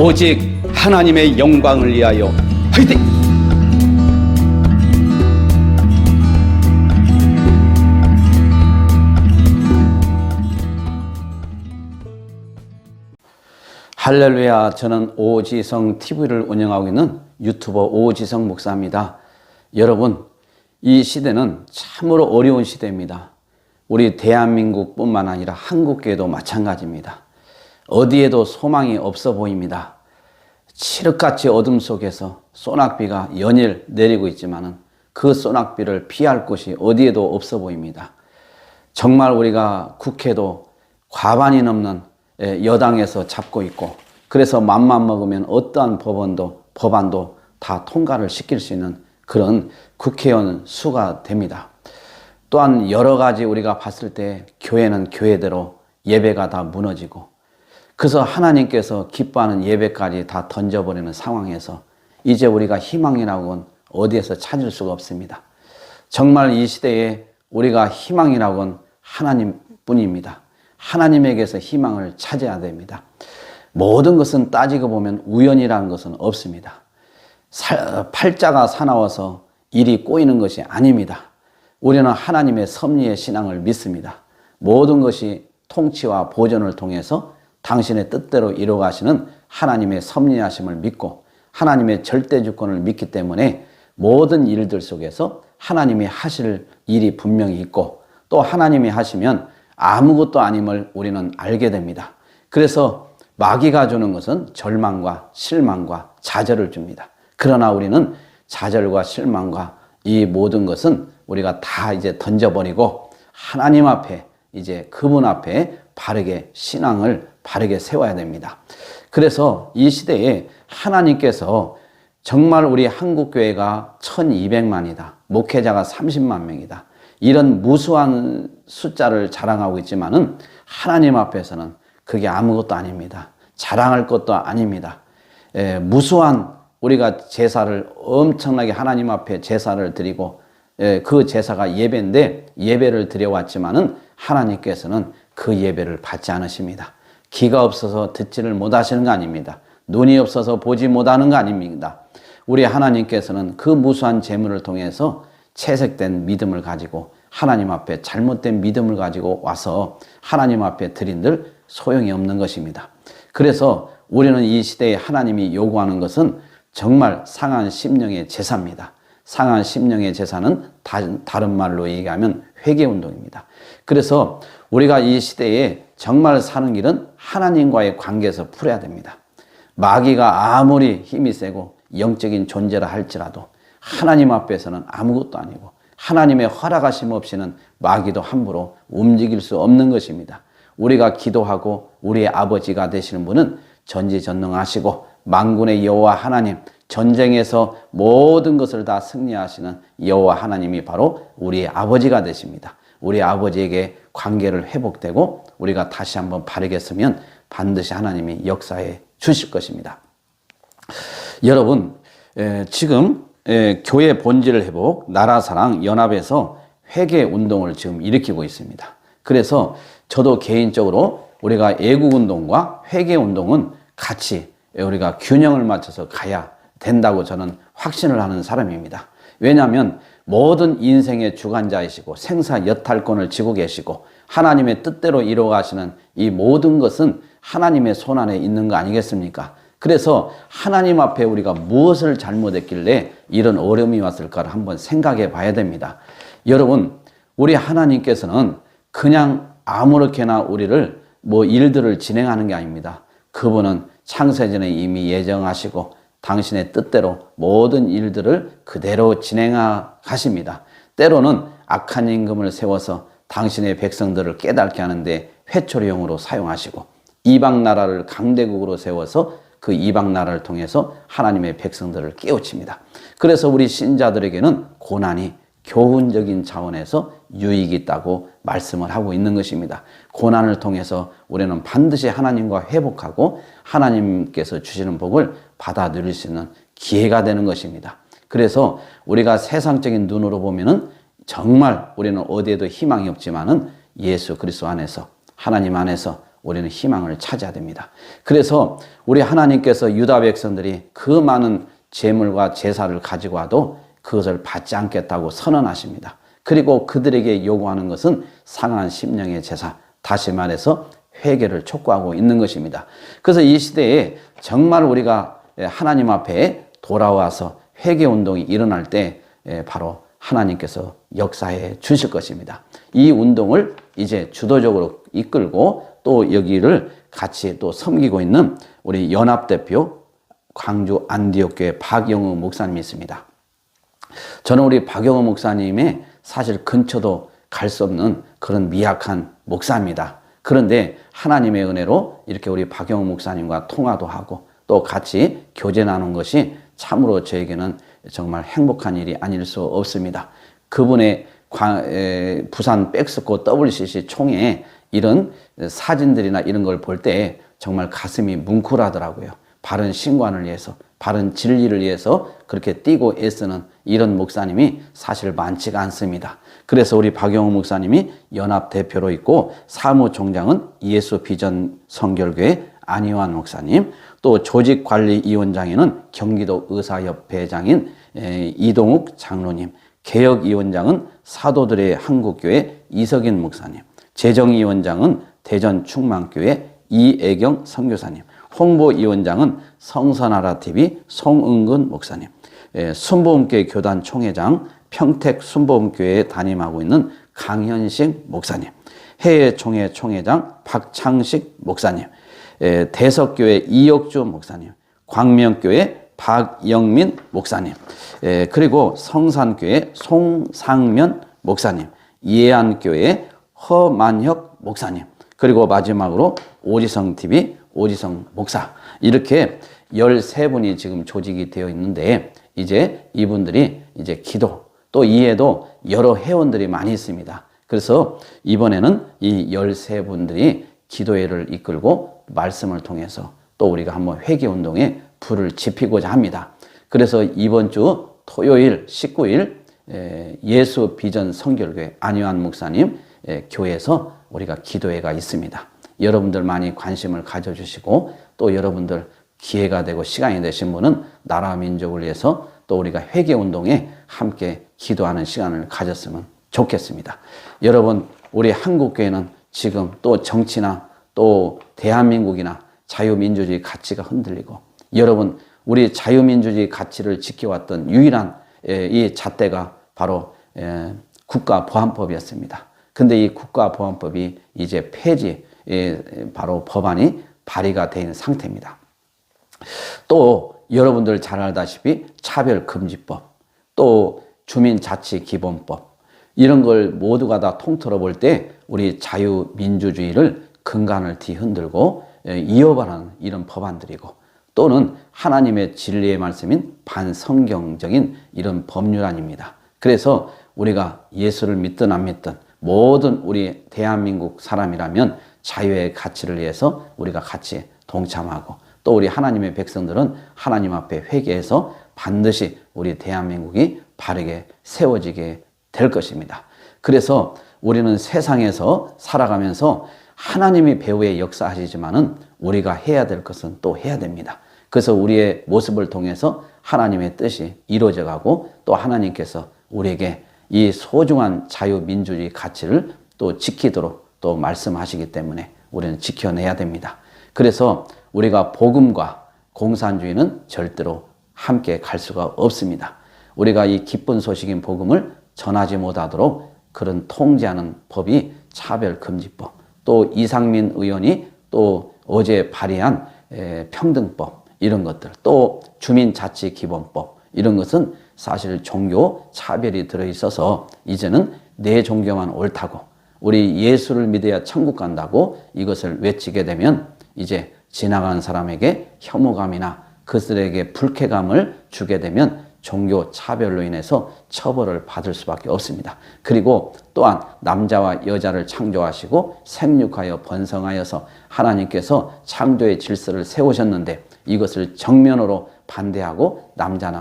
오직 하나님의 영광을 위하여 화이팅! 할렐루야. 저는 오지성 TV를 운영하고 있는 유튜버 오지성 목사입니다. 여러분, 이 시대는 참으로 어려운 시대입니다. 우리 대한민국뿐만 아니라 한국계도 마찬가지입니다. 어디에도 소망이 없어 보입니다. 칠흑같이 어둠 속에서 소낙비가 연일 내리고 있지만은 그 소낙비를 피할 곳이 어디에도 없어 보입니다. 정말 우리가 국회도 과반이 넘는 여당에서 잡고 있고, 그래서 맘만 먹으면 어떠한 법안도 다 통과를 시킬 수 있는 그런 국회의원 수가 됩니다. 또한 여러 가지 우리가 봤을 때 교회는 교회대로 예배가 다 무너지고, 그래서 하나님께서 기뻐하는 예배까지 다 던져버리는 상황에서 이제 우리가 희망이라고는 어디에서 찾을 수가 없습니다. 정말 이 시대에 우리가 희망이라고는 하나님뿐입니다. 하나님에게서 희망을 찾아야 됩니다. 모든 것은 따지고 보면 우연이라는 것은 없습니다. 팔자가 사나워서 일이 꼬이는 것이 아닙니다. 우리는 하나님의 섭리의 신앙을 믿습니다. 모든 것이 통치와 보존을 통해서 당신의 뜻대로 이루어가시는 하나님의 섭리하심을 믿고 하나님의 절대 주권을 믿기 때문에 모든 일들 속에서 하나님이 하실 일이 분명히 있고, 또 하나님이 하시면 아무것도 아님을 우리는 알게 됩니다. 그래서 마귀가 주는 것은 절망과 실망과 좌절을 줍니다. 그러나 우리는 좌절과 실망과 이 모든 것은 우리가 다 이제 던져버리고 하나님 앞에, 이제 그분 앞에 바르게 신앙을 바르게 세워야 됩니다. 그래서 이 시대에 하나님께서 정말 우리 한국교회가 1200만이다. 목회자가 30만 명이다. 이런 무수한 숫자를 자랑하고 있지만은 하나님 앞에서는 그게 아무것도 아닙니다. 자랑할 것도 아닙니다. 무수한 우리가 제사를 엄청나게 하나님 앞에 제사를 드리고, 그 제사가 예배인데 예배를 드려왔지만은 하나님께서는 그 예배를 받지 않으십니다. 귀가 없어서 듣지를 못하시는 거 아닙니다. 눈이 없어서 보지 못하는 거 아닙니다. 우리 하나님께서는 그 무수한 재물을 통해서 채색된 믿음을 가지고 하나님 앞에 잘못된 믿음을 가지고 와서 하나님 앞에 드린들 소용이 없는 것입니다. 그래서 우리는 이 시대에 하나님이 요구하는 것은 정말 상한 심령의 제사입니다. 상한 심령의 제사는 다른 말로 얘기하면 회개운동입니다. 그래서 우리가 이 시대에 정말 사는 길은 하나님과의 관계에서 풀어야 됩니다. 마귀가 아무리 힘이 세고 영적인 존재라 할지라도 하나님 앞에서는 아무것도 아니고 하나님의 허락하심 없이는 마귀도 함부로 움직일 수 없는 것입니다. 우리가 기도하고 우리의 아버지가 되시는 분은 전지전능하시고 만군의 여호와 하나님, 전쟁에서 모든 것을 다 승리하시는 여호와 하나님이 바로 우리의 아버지가 되십니다. 우리 아버지에게 관계를 회복되고 우리가 다시 한번 바르게 쓰면 반드시 하나님이 역사해 주실 것입니다. 여러분, 지금 교회 본질 회복, 나라사랑 연합에서 회개 운동을 지금 일으키고 있습니다. 그래서 저도 개인적으로 우리가 애국운동과 회개운동은 같이 우리가 균형을 맞춰서 가야 된다고 저는 확신을 하는 사람입니다. 왜냐하면 모든 인생의 주관자이시고 생사 여탈권을 쥐고 계시고 하나님의 뜻대로 이루어가시는 이 모든 것은 하나님의 손안에 있는 거 아니겠습니까? 그래서 하나님 앞에 우리가 무엇을 잘못했길래 이런 어려움이 왔을까를 한번 생각해 봐야 됩니다. 여러분, 우리 하나님께서는 그냥 아무렇게나 우리를 일들을 진행하는 게 아닙니다. 그분은 창세전에 이미 예정하시고 당신의 뜻대로 모든 일들을 그대로 진행하십니다. 때로는 악한 임금을 세워서 당신의 백성들을 깨닫게 하는데 회초리용으로 사용하시고, 이방 나라를 강대국으로 세워서 그 이방 나라를 통해서 하나님의 백성들을 깨우칩니다. 그래서 우리 신자들에게는 고난이 교훈적인 차원에서 유익이 있다고 말씀을 하고 있는 것입니다. 고난을 통해서 우리는 반드시 하나님과 회복하고 하나님께서 주시는 복을 받아 누릴 수 있는 기회가 되는 것입니다. 그래서 우리가 세상적인 눈으로 보면은 정말 우리는 어디에도 희망이 없지만은 예수 그리스도 안에서, 하나님 안에서 우리는 희망을 찾아야 됩니다. 그래서 우리 하나님께서 유다 백성들이 그 많은 제물과 제사를 가지고 와도 그것을 받지 않겠다고 선언하십니다. 그리고 그들에게 요구하는 것은 상한 심령의 제사, 다시 말해서 회개를 촉구하고 있는 것입니다. 그래서 이 시대에 정말 우리가 하나님 앞에 돌아와서 회개 운동이 일어날 때 바로 하나님께서 역사해 주실 것입니다. 이 운동을 이제 주도적으로 이끌고 또 여기를 같이 또 섬기고 있는 우리 연합대표 광주 안디옥교회 박영우 목사님이 있습니다. 저는 우리 박영우 목사님의 사실 근처도 갈 수 없는 그런 미약한 목사입니다. 그런데 하나님의 은혜로 이렇게 우리 박영우 목사님과 통화도 하고 또 같이 교제 나눈 것이 참으로 저에게는 정말 행복한 일이 아닐 수 없습니다. 그분의 부산 백스코 WCC 총회 이런 사진들이나 이런 걸 볼 때 정말 가슴이 뭉클하더라고요. 바른 신관을 위해서, 바른 진리를 위해서 그렇게 뛰고 애쓰는 이런 목사님이 사실 많지가 않습니다. 그래서 우리 박영우 목사님이 연합 대표로 있고 사무총장은 예수 비전 선결교회 안희환 목사님, 또 조직관리위원장에는 경기도 의사협회장인 이동욱 장로님, 개혁위원장은 사도들의 한국교회 이석인 목사님, 재정위원장은 대전 충만교회 이애경 선교사님, 홍보위원장은 성선하라TV 송은근 목사님, 순복음교회 교단 총회장 평택 순복음교회에 담임하고 있는 강현식 목사님, 해외총회 총회장 박창식 목사님, 대석교회 이혁주 목사님, 광명교회 박영민 목사님, 그리고 성산교회 송상면 목사님, 예안교회 허만혁 목사님, 그리고 마지막으로 오지성TV 오지성 목사, 이렇게 13분이 지금 조직이 되어 있는데 이제 이분들이 이제 기도, 또 이에도 여러 회원들이 많이 있습니다. 그래서 이번에는 이 13분들이 기도회를 이끌고 말씀을 통해서 또 우리가 한번 회개운동에 불을 지피고자 합니다. 그래서 이번 주 토요일 19일 예수 비전 선결교회 안희환 목사님 교회에서 우리가 기도회가 있습니다. 여러분들 많이 관심을 가져주시고 또 여러분들 기회가 되고 시간이 되신 분은 나라 민족을 위해서 또 우리가 회개운동에 함께 기도하는 시간을 가졌으면 좋겠습니다. 여러분, 우리 한국교회는 지금 또 정치나 또 대한민국이나 자유민주주의 가치가 흔들리고, 여러분, 우리 자유민주주의 가치를 지켜왔던 유일한 이 잣대가 바로 국가보안법이었습니다. 근데 이 국가보안법이 이제 폐지, 바로 법안이 발의가 된 상태입니다. 또 여러분들 잘 알다시피 차별금지법, 또 주민자치기본법, 이런 걸 모두가 다 통틀어 볼 때 우리 자유민주주의를 근간을 뒤흔들고 이어가는 이런 법안들이고, 또는 하나님의 진리의 말씀인 반성경적인 이런 법률안입니다. 그래서 우리가 예수를 믿든 안 믿든 모든 우리 대한민국 사람이라면 자유의 가치를 위해서 우리가 같이 동참하고, 또 우리 하나님의 백성들은 하나님 앞에 회개해서 반드시 우리 대한민국이 바르게 세워지게 될 것입니다. 그래서 우리는 세상에서 살아가면서 하나님이 배후에 역사하시지만은 우리가 해야 될 것은 또 해야 됩니다. 그래서 우리의 모습을 통해서 하나님의 뜻이 이루어져 가고, 또 하나님께서 우리에게 이 소중한 자유민주주의 가치를 또 지키도록 또 말씀하시기 때문에 우리는 지켜내야 됩니다. 그래서 우리가 복음과 공산주의는 절대로 함께 갈 수가 없습니다. 우리가 이 기쁜 소식인 복음을 전하지 못하도록 그런 통제하는 법이 차별금지법, 또 이상민 의원이 또 어제 발의한 평등법, 이런 것들, 또 주민자치기본법, 이런 것은 사실 종교 차별이 들어있어서 이제는 내 종교만 옳다고, 우리 예수를 믿어야 천국 간다고 이것을 외치게 되면 이제 지나가는 사람에게 혐오감이나 그들에게 불쾌감을 주게 되면 종교 차별로 인해서 처벌을 받을 수밖에 없습니다. 그리고 또한 남자와 여자를 창조하시고 생육하여 번성하여서 하나님께서 창조의 질서를 세우셨는데 이것을 정면으로 반대하고 남자,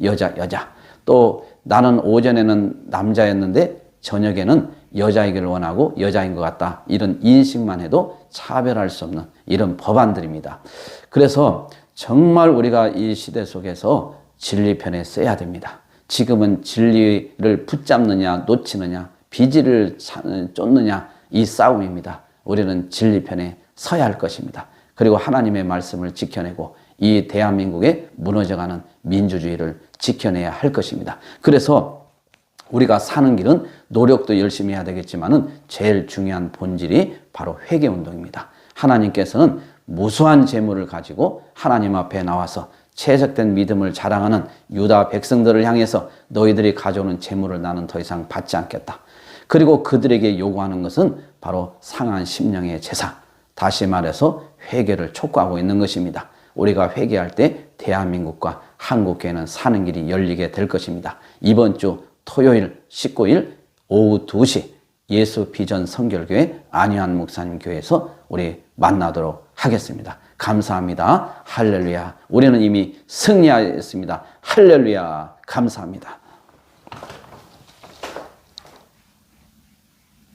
여자, 또 나는 오전에는 남자였는데 저녁에는 여자이기를 원하고 여자인 것 같다. 이런 인식만 해도 차별할 수 없는 이런 법안들입니다. 그래서 정말 우리가 이 시대 속에서 진리 편에 써야 됩니다. 지금은 진리를 붙잡느냐 놓치느냐 비질을 쫓느냐 이 싸움입니다. 우리는 진리 편에 서야 할 것입니다. 그리고 하나님의 말씀을 지켜내고 이 대한민국의 무너져가는 민주주의를 지켜내야 할 것입니다. 그래서 우리가 사는 길은 노력도 열심히 해야 되겠지만은 제일 중요한 본질이 바로 회개운동입니다. 하나님께서는 무수한 재물을 가지고 하나님 앞에 나와서 채색된 믿음을 자랑하는 유다 백성들을 향해서 너희들이 가져오는 재물을 나는 더 이상 받지 않겠다. 그리고 그들에게 요구하는 것은 바로 상한 심령의 제사, 다시 말해서 회개를 촉구하고 있는 것입니다. 우리가 회개할 때 대한민국과 한국교회는 사는 길이 열리게 될 것입니다. 이번 주 토요일 19일 오후 2시 예수 비전 선결교회 안유한 목사님 교회에서 우리 만나도록 하겠습니다. 감사합니다. 할렐루야. 우리는 이미 승리하였습니다. 할렐루야. 감사합니다.